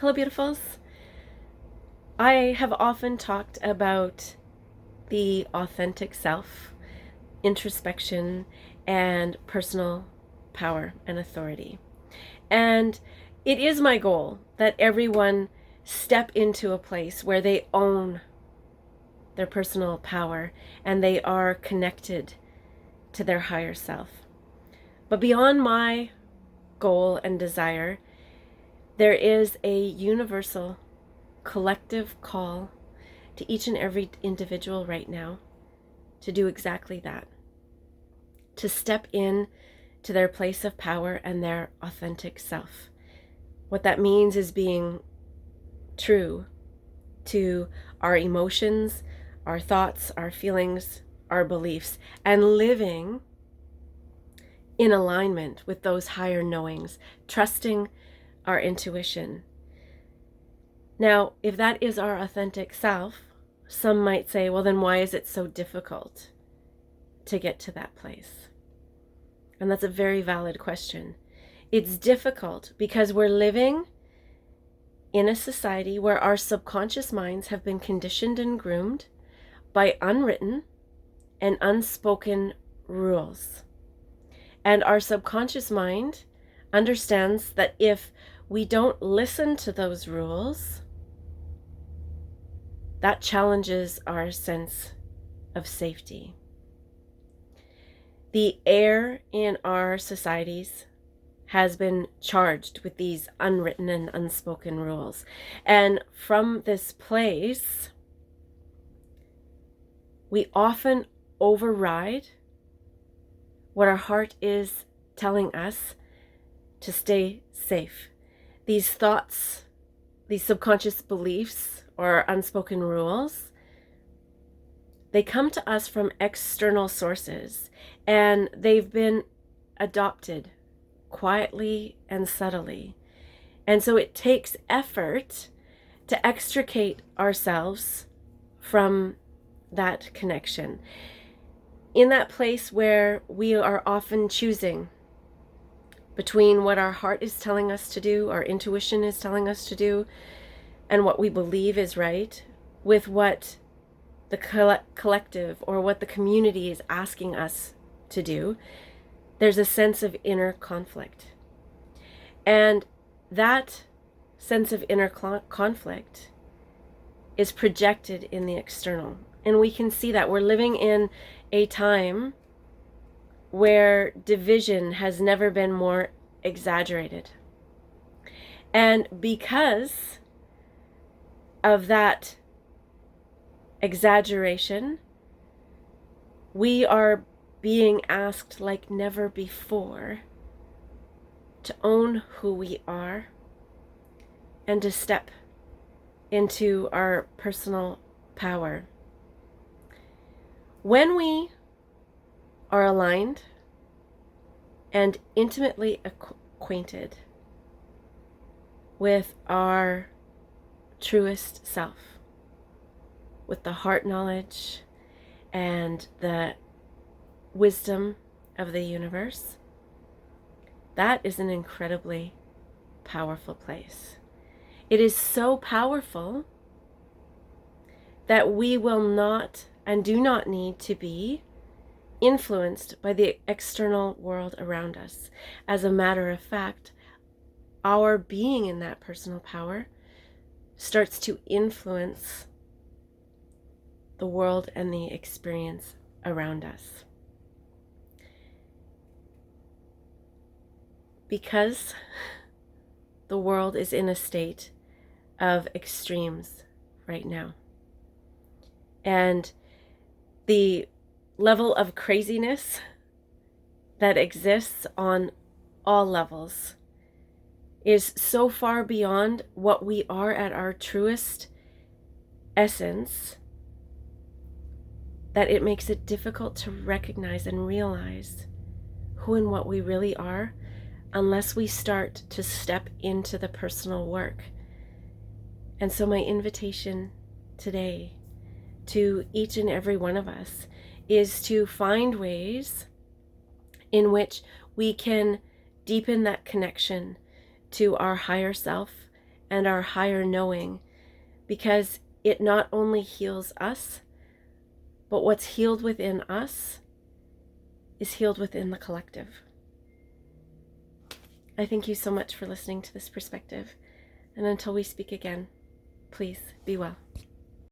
Hello, beautifuls. I have often talked about the authentic self, introspection, and personal power and authority. And it is my goal that everyone step into a place where they own their personal power and they are connected to their higher self. But beyond my goal and desire, there is a universal collective call to each and every individual right now to do exactly that, to step in to their place of power and their authentic self. What that means is being true to our emotions, our thoughts, our feelings, our beliefs, and living in alignment with those higher knowings, trusting our intuition. Now, if that is our authentic self, some might say, well, then why is it so difficult to get to that place? And that's a very valid question. It's difficult because we're living in a society where our subconscious minds have been conditioned and groomed by unwritten and unspoken rules. And our subconscious mind understands that if we don't listen to those rules, that challenges our sense of safety. The air in our societies has been charged with these unwritten and unspoken rules. And from this place, we often override what our heart is telling us to stay safe. These thoughts, these subconscious beliefs or unspoken rules, they come to us from external sources, and they've been adopted quietly and subtly. And so it takes effort to extricate ourselves from that connection. In that place where we are often choosing between what our heart is telling us to do, our intuition is telling us to do, and what we believe is right, with what the collective or what the community is asking us to do, there's a sense of inner conflict. And that sense of inner conflict is projected in the external. And we can see that we're living in a time where division has never been more exaggerated. And because of that exaggeration, we are being asked like never before to own who we are and to step into our personal power. When we are aligned and intimately acquainted with our truest self, with the heart knowledge and the wisdom of the universe, that is an incredibly powerful place. It is so powerful that we will not and do not need to be influenced by the external world around us. As a matter of fact, our being in that personal power starts to influence the world and the experience around us. Because the world is in a state of extremes right now. And the level of craziness that exists on all levels is so far beyond what we are at our truest essence that it makes it difficult to recognize and realize who and what we really are unless we start to step into the personal work. And so my invitation today to each and every one of us is to find ways in which we can deepen that connection to our higher self and our higher knowing, because it not only heals us, but what's healed within us is healed within the collective. I thank you so much for listening to this perspective. And until we speak again, please be well.